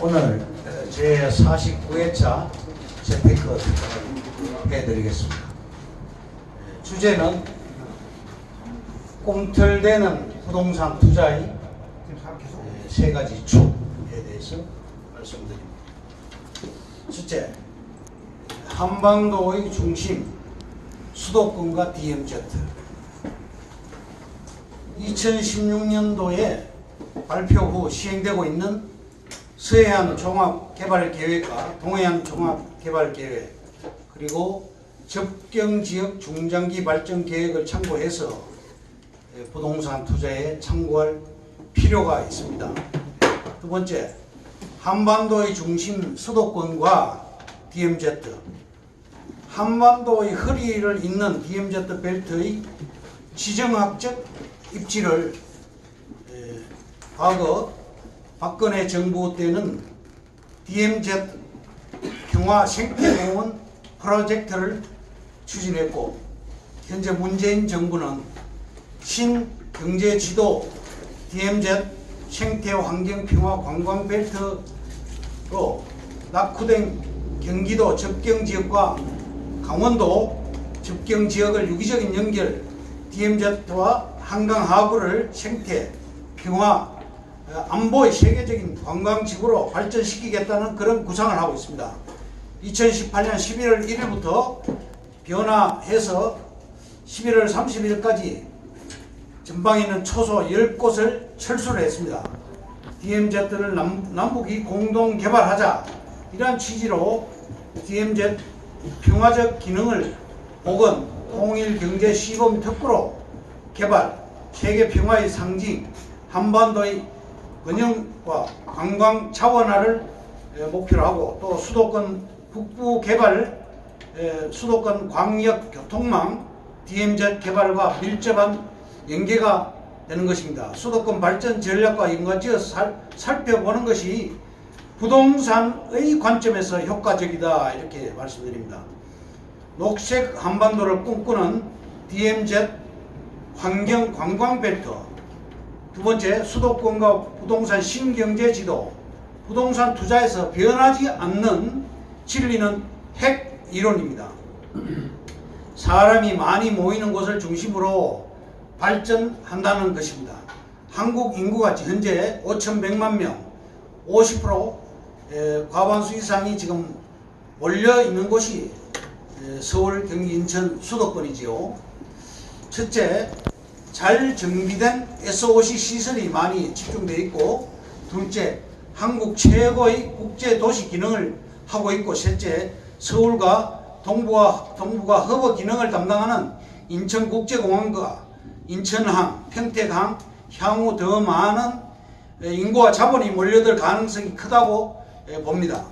오늘 제 49회차 재테크 특강을 해드리겠습니다. 주제는 꿈틀대는 부동산 투자의 세 가지 축에 대해서 말씀드립니다. 첫째, 한반도의 중심 수도권과 DMZ. 2016년도에 발표 후 시행되고 있는 서해안 종합개발계획과 동해안 종합개발계획 그리고 접경지역 중장기 발전 계획을 참고해서 부동산 투자에 참고할 필요가 있습니다. 두 번째, 한반도의 중심 수도권과 DMZ. 한반도의 허리를 잇는 DMZ 벨트의 지정학적 입지를 과거 박근혜 정부 때는 DMZ 평화 생태공원 프로젝트를 추진했고, 현재 문재인 정부는 신경제지도 DMZ 생태환경평화 관광벨트로 낙후된 경기도 접경지역과 강원도 접경지역을 유기적인 연결 DMZ와 한강하구를 생태, 평화, 안보의 세계적인 관광지구로 발전시키겠다는 그런 구상을 하고 있습니다. 2018년 11월 1일부터 변화해서 11월 30일까지 전방에 있는 초소 10곳을 철수를 했습니다. DMZ를 남북이 공동 개발하자, 이러한 취지로 DMZ 평화적 기능을 혹은 통일 경제 시범 특구로 개발, 세계 평화의 상징, 한반도의 번영과 관광 차원화를 목표로 하고, 또 수도권 북부 개발, 수도권 광역 교통망 DMZ 개발과 밀접한 연계가 되는 것입니다. 수도권 발전 전략과 연관지어서 살펴보는 것이 부동산의 관점에서 효과적이다, 이렇게 말씀드립니다. 녹색 한반도를 꿈꾸는 DMZ 환경 관광벨트. 두 번째, 수도권과 부동산 신경제 지도. 부동산 투자에서 변하지 않는 진리는 핵 이론입니다. 사람이 많이 모이는 곳을 중심으로 발전한다는 것입니다. 한국 인구가 현재 5,100만 명, 50% 과반수 이상이 지금 몰려 있는 곳이 서울, 경기, 인천 수도권이지요. 첫째, 잘 정비된 SOC 시설이 많이 집중되어 있고, 둘째, 한국 최고의 국제도시 기능을 하고 있고, 셋째, 서울과 동부가 허브 기능을 담당하는 인천국제공항과 인천항, 평택항, 향후 더 많은 인구와 자본이 몰려들 가능성이 크다고 봅니다.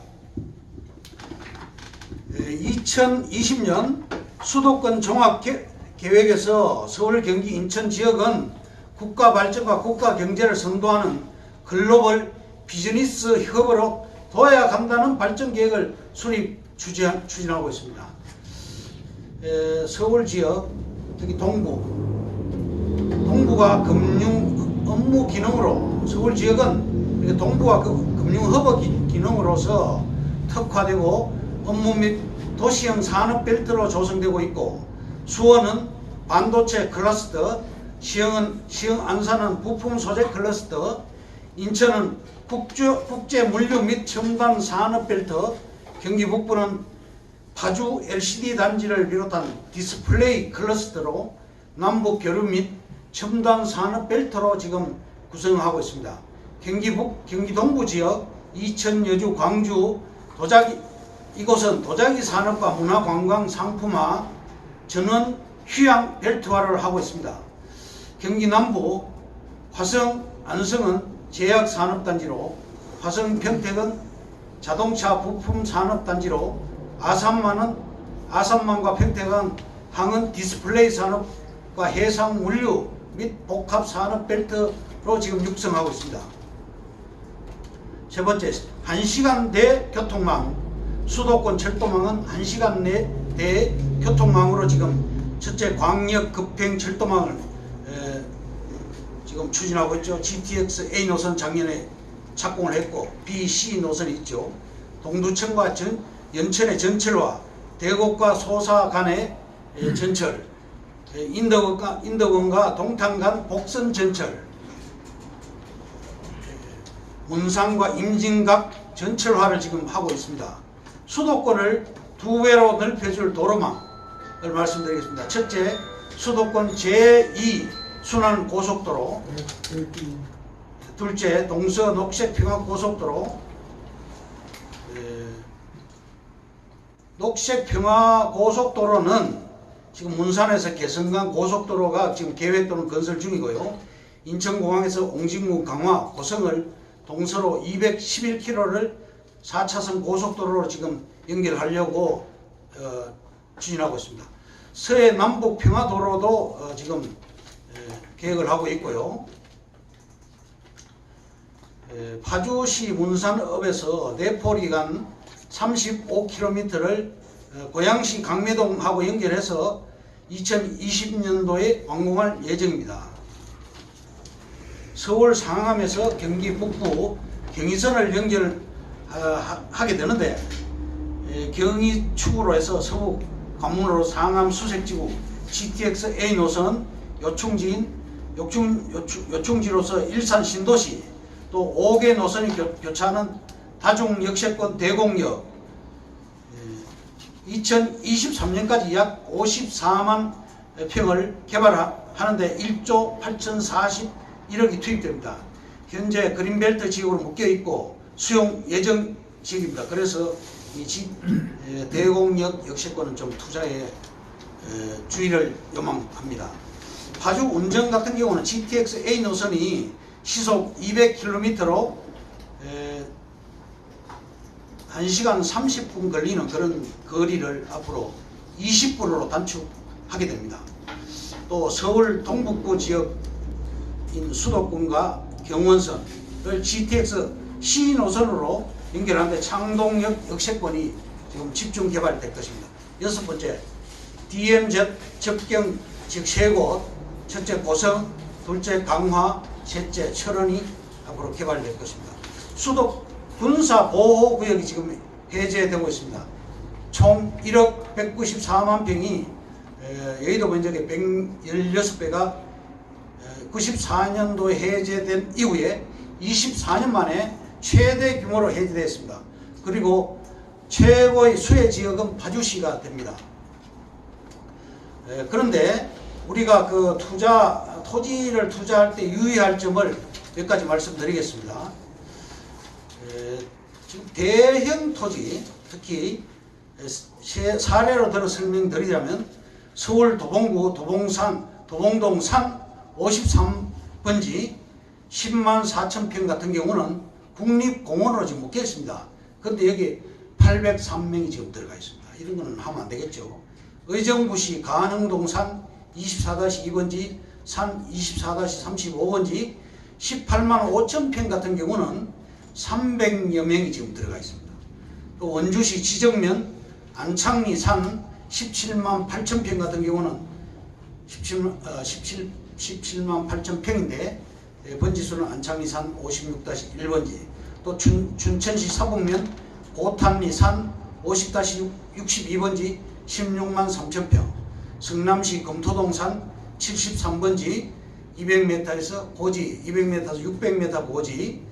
2020년 수도권 종합계획에서 서울, 경기, 인천 지역은 국가 발전과 국가 경제를 선도하는 글로벌 비즈니스 허브로 도약한다는 발전 계획을 추진하고 있습니다. 서울 지역, 특히 동부가 금융 업무 기능으로, 서울 지역은 동부가 금융 허브 기능으로서 특화되고 업무 및 도시형 산업 벨트로 조성되고 있고, 수원은 반도체 클러스터, 시흥 안산은 부품 소재 클러스터, 인천은 국제 물류 및 첨단 산업 벨트, 경기 북부는 파주 LCD 단지를 비롯한 디스플레이 클러스터로 남북 교류 및 첨단 산업 벨트로 지금 구성하고 있습니다. 경기 동부 지역, 이천, 여주, 광주, 이곳은 도자기 산업과 문화 관광 상품화, 전원 휴양 벨트화를 하고 있습니다. 경기 남부, 화성, 안성은 제약 산업단지로, 화성, 평택은 자동차 부품 산업단지로, 아산만과 평택은 항은 디스플레이 산업과 해상 물류 및 복합 산업 벨트로 지금 육성하고 있습니다. 세 번째, 1시간 내 교통망. 수도권 철도망은 1시간 내 대교통망으로 지금 첫째 광역 급행 철도망을 지금 추진하고 있죠. GTX A 노선 작년에 착공을 했고 B, C 노선이 있죠. 동두천과 연천의 전철과 대곡과 소사 간의 전철, 인덕원과 동탄 간 복선 전철, 문상과 임진각 전철화를 지금 하고 있습니다. 수도권을 두 배로 넓혀줄 도로망을 말씀드리겠습니다. 첫째, 수도권 제2 순환 고속도로. 둘째, 동서 녹색평화 고속도로. 녹색평화 고속도로는 지금 문산에서 개성간 고속도로가 지금 계획 또는 건설 중이고요. 인천공항에서 옹진군 강화 고성을 동서로 211km를 4차선 고속도로로 지금 연결하려고 추진하고 있습니다. 서해 남북 평화도로도 지금 계획을 하고 있고요. 파주시 문산읍에서 내포리 간 35km를 고양시 강매동하고 연결해서 2020년도에 완공할 예정입니다. 서울 상암에서 경기 북부 경의선을 연결하게 되는데 경의 축으로 해서 서부 관문으로 상암 수색지구 GTX A 노선 요충지로서 일산 신도시 또 5개 노선이 교차하는 다중역세권 대곡역 2023년까지 약 54만 평을 개발하는데 1조 8,041억이 투입됩니다. 현재 그린벨트 지역으로 묶여있고 수용 예정 지역입니다. 그래서 이 대곡역 역세권은 좀 투자에 주의를 요망합니다. 파주 운정 같은 경우는 GTX A 노선이 시속 200km로 1시간 30분 걸리는 그런 거리를 앞으로 20분으로 단축하게 됩니다. 또 서울 동북부 지역인 수도권과 경원선을 GTX C 노선으로 연결하는데 창동역 역세권이 지금 집중 개발될 것입니다. 여섯 번째, DMZ 접경 즉 세 곳, 첫째 고성, 둘째 강화, 셋째 철원이 앞으로 개발될 것입니다. 수도 군사 보호 구역이 지금 해제되고 있습니다. 총 1억 194만 평이 여의도 면적의 116배가 94년도에 해제된 이후에 24년 만에 최대 규모로 해제되었습니다. 그리고 최고의 수혜 지역은 파주시가 됩니다. 그런데 우리가 그 토지를 투자할 때 유의할 점을 몇 가지 말씀드리겠습니다. 지금 대형 토지, 특히 사례로 들어 설명드리자면 서울 도봉구 도봉동 산 53번지 10만 4천 평 같은 경우는 국립공원으로 지금 묶여 있습니다. 그런데 여기 803명이 지금 들어가 있습니다. 이런 거는 하면 안 되겠죠. 의정부시 가능동 산 24-2번지 산 24-35번지 18만 5천 평 같은 경우는 300여 명이 지금 들어가 있습니다. 또 원주시 지정면 안창리 산 17만 8천 평 같은 경우는 17만 8천 평인데 번지수는 안창리 산 56-1번지 또 춘천시 사북면 고탄리 산 50-62번지 16만 3천 평 성남시 금토동 산 73번지 200m에서 고지 200m에서 600m 고지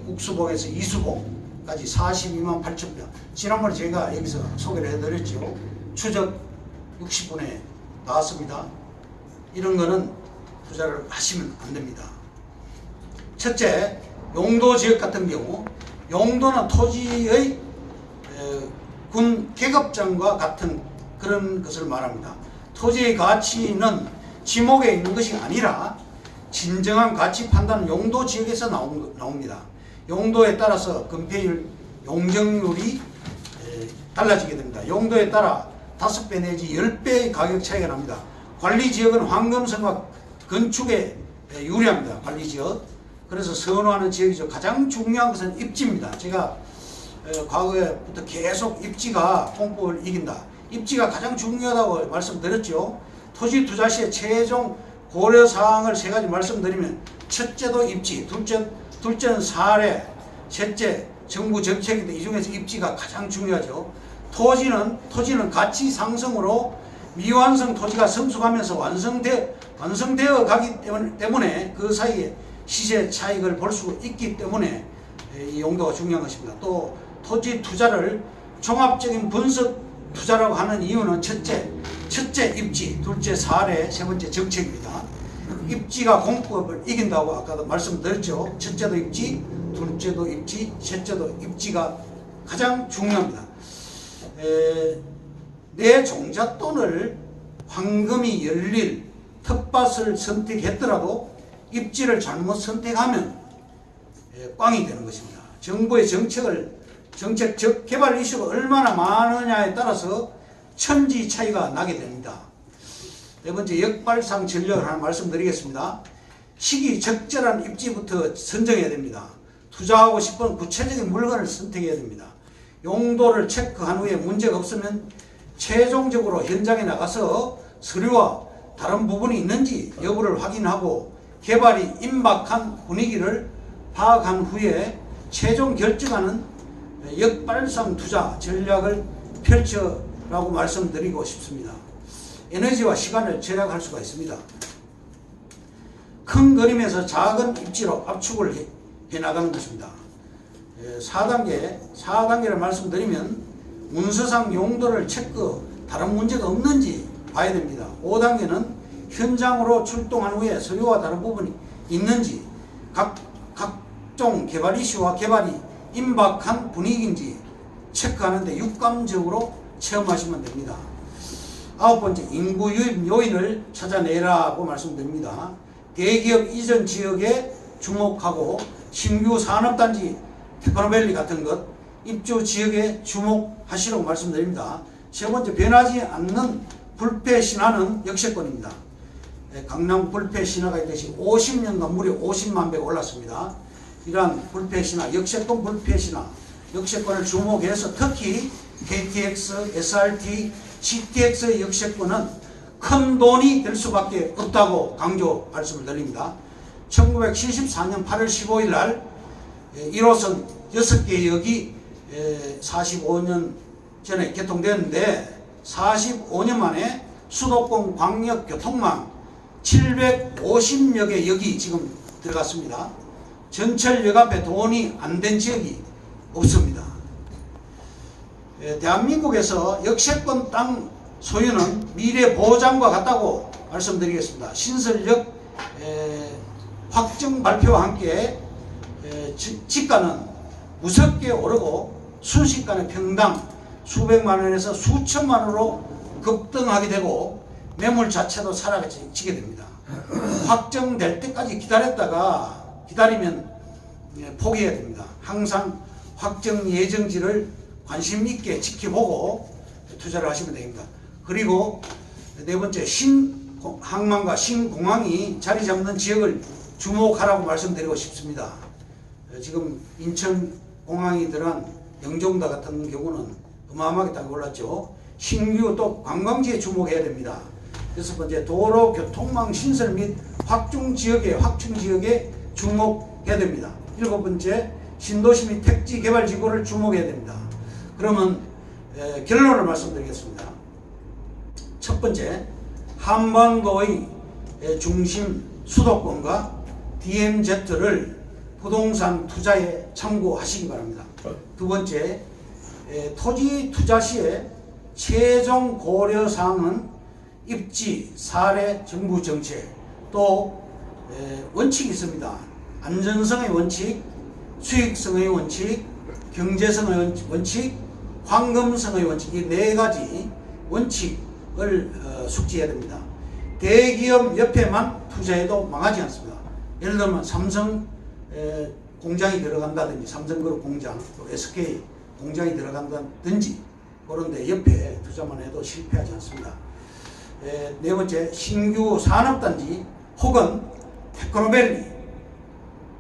국수봉에서 이수봉까지 42만 8천 평. 지난번에 제가 여기서 소개를 해드렸죠. 추적 60분에 나왔습니다. 이런 거는 투자를 하시면 안 됩니다. 첫째, 용도 지역 같은 경우 용도는 토지의 군 계급장과 같은 그런 것을 말합니다. 토지의 가치는 지목에 있는 것이 아니라 진정한 가치 판단은 용도 지역에서 나옵니다. 용도에 따라서 건폐율, 용적률이 달라지게 됩니다. 용도에 따라 5배 내지 10배의 가격 차이가 납니다. 관리지역은 황금성과 건축에 유리합니다. 관리지역. 그래서 선호하는 지역이죠. 가장 중요한 것은 입지입니다. 제가 과거에부터 계속 입지가 공법을 이긴다. 입지가 가장 중요하다고 말씀드렸죠. 토지 투자 시에 최종 고려사항을 세 가지 말씀드리면, 첫째도 입지, 둘째는 사례, 셋째 정부 정책인데 이 중에서 입지가 가장 중요하죠. 토지는 가치 상승으로 미완성 토지가 성숙하면서 완성되어 가기 때문에 그 사이에 시세 차익을 볼 수 있기 때문에 이 용도가 중요한 것입니다. 또 토지 투자를 종합적인 분석 투자라고 하는 이유는 첫째 입지, 둘째 사례, 세 번째 정책입니다. 입지가 공법을 이긴다고 아까도 말씀드렸죠. 첫째도 입지, 둘째도 입지, 셋째도 입지가 가장 중요합니다. 내 종잣돈을 황금이 열릴 텃밭을 선택했더라도 입지를 잘못 선택하면 꽝이 되는 것입니다. 정부의 정책 즉 개발 이슈가 얼마나 많으냐에 따라서 천지 차이가 나게 됩니다. 네 번째, 역발상 전략을 하나 말씀드리겠습니다. 시기 적절한 입지부터 선정해야 됩니다. 투자하고 싶은 구체적인 물건을 선택해야 됩니다. 용도를 체크한 후에 문제가 없으면 최종적으로 현장에 나가서 서류와 다른 부분이 있는지 여부를 확인하고 개발이 임박한 분위기를 파악한 후에 최종 결정하는 역발상 투자 전략을 펼쳐라고 말씀드리고 싶습니다. 에너지와 시간을 절약할 수가 있습니다. 큰 그림에서 작은 입지로 압축을 해나가는 것입니다. 4단계를 말씀드리면 문서상 용도를 체크, 다른 문제가 없는지 봐야 됩니다. 5단계는 현장으로 출동한 후에 서류와 다른 부분이 있는지, 각종 개발 이슈와 개발이 임박한 분위기인지 체크하는데 육감적으로 체험하시면 됩니다. 9번째, 인구 유입 요인을 찾아내라고 말씀드립니다. 대기업 이전 지역에 주목하고 신규 산업단지, 테크노밸리 같은 것, 입주 지역에 주목하시라고 말씀드립니다. 세 번째, 변하지 않는 불패 신화는 역세권입니다. 강남 불패 신화가 있듯이 50년간 무려 50만 배가 올랐습니다. 이러한 불패 신화, 역세권 불패 신화, 역세권을 주목해서 특히 KTX, SRT, GTX의 역세권은 큰 돈이 될 수밖에 없다고 강조 말씀을 드립니다. 1974년 8월 15일 날 1호선 6개 역이 45년 전에 개통되었는데 45년 만에 수도권 광역교통망 750여 개 역이 지금 들어갔습니다. 전철역 앞에 돈이 안 된 지역이 없습니다. 대한민국에서 역세권 땅 소유는 미래 보장과 같다고 말씀드리겠습니다. 신설역 확정 발표와 함께 지가는 무섭게 오르고 순식간에 평당 수백만 원에서 수천만 원으로 급등하게 되고 매물 자체도 사라지게 됩니다. 확정될 때까지 기다리면 포기해야 됩니다. 항상 확정 예정지를 관심 있게 지켜보고 투자를 하시면 됩니다. 그리고 네 번째, 신항만과 신공항이 자리 잡는 지역을 주목하라고 말씀드리고 싶습니다. 지금 인천공항이 들어간 영종도 같은 경우는 어마어마하게 땅이 올랐죠. 신규 또 관광지에 주목해야 됩니다. 여섯 번째, 도로 교통망 신설 및 확충 지역에 주목해야 됩니다. 일곱 번째, 신도시 및 택지 개발 지구를 주목해야 됩니다. 그러면 결론을 말씀드리겠습니다. 첫 번째, 한반도의 중심 수도권과 DMZ를 부동산 투자에 참고하시기 바랍니다. 두 번째, 토지 투자 시에 최종 고려사항은 입지, 사례, 정부 정책, 또 원칙이 있습니다. 안전성의 원칙, 수익성의 원칙, 경제성의 원칙, 황금성의 원칙, 이 네 가지 원칙을 숙지해야 됩니다. 대기업 옆에만 투자해도 망하지 않습니다. 예를 들면 삼성 공장이 들어간다든지, 삼성그룹 공장, 또 SK 공장이 들어간다든지, 그런데 옆에 투자만 해도 실패하지 않습니다. 네 번째, 신규 산업단지 혹은 테크노밸리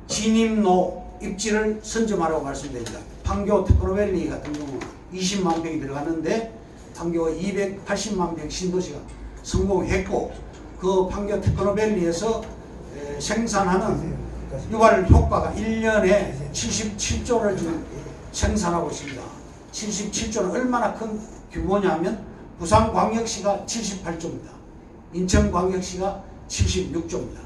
진입로 입지를 선점하라고 말씀드립니다. 판교 테크노밸리 같은 경우는 20만 평이 들어갔는데 판교가 280만 평 신도시가 성공했고, 그 판교 테크노밸리에서 생산하는 유발 효과가 1년에 77조를 지금 생산하고 있습니다. 77조는 얼마나 큰 규모냐면 부산광역시가 78조입니다. 인천광역시가 76조입니다.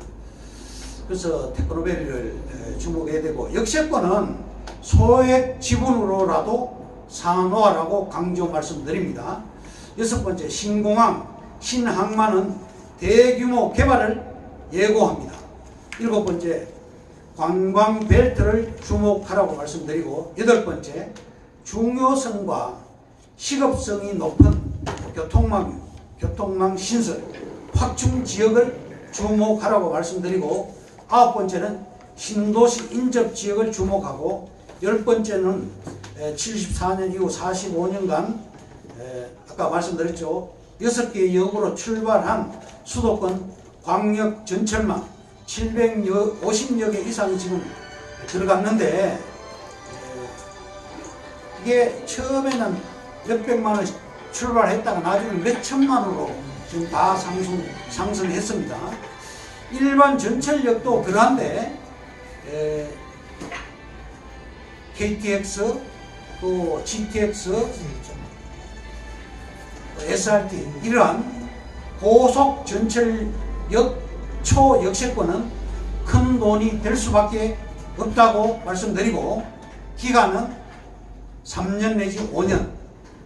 그래서 테크노밸리를 주목해야 되고, 역세권은 소액 지분으로라도 사놓으라고 강조 말씀드립니다. 6번째, 신공항, 신항만은 대규모 개발을 예고합니다. 7번째, 관광벨트를 주목하라고 말씀드리고, 8번째, 중요성과 시급성이 높은 교통망 신설, 확충 지역을 주목하라고 말씀드리고, 9번째는 신도시 인접 지역을 주목하고, 10번째는 74년 이후 45년간 아까 말씀드렸죠. 6개의 역으로 출발한 수도권 광역 전철망 750여 개 이상이 지금 들어갔는데, 이게 처음에는 몇백만 원 출발했다가 나중에 몇천만으로 지금 다 상승했습니다. 일반 전철역도 그러한데 KTX, 또 GTX, SRT 이러한 고속 전철역 초역세권은 큰 돈이 될 수밖에 없다고 말씀드리고, 기간은 3년 내지 5년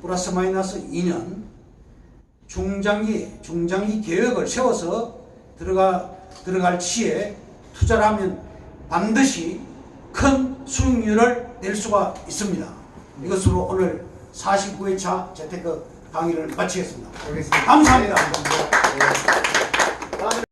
플러스 마이너스 2년 중장기 계획을 세워서 들어갈 시에 투자를 하면 반드시 큰 수익률을 낼 수가 있습니다. 이것으로 오늘 49회차 재테크 강의를 마치겠습니다. 감사합니다.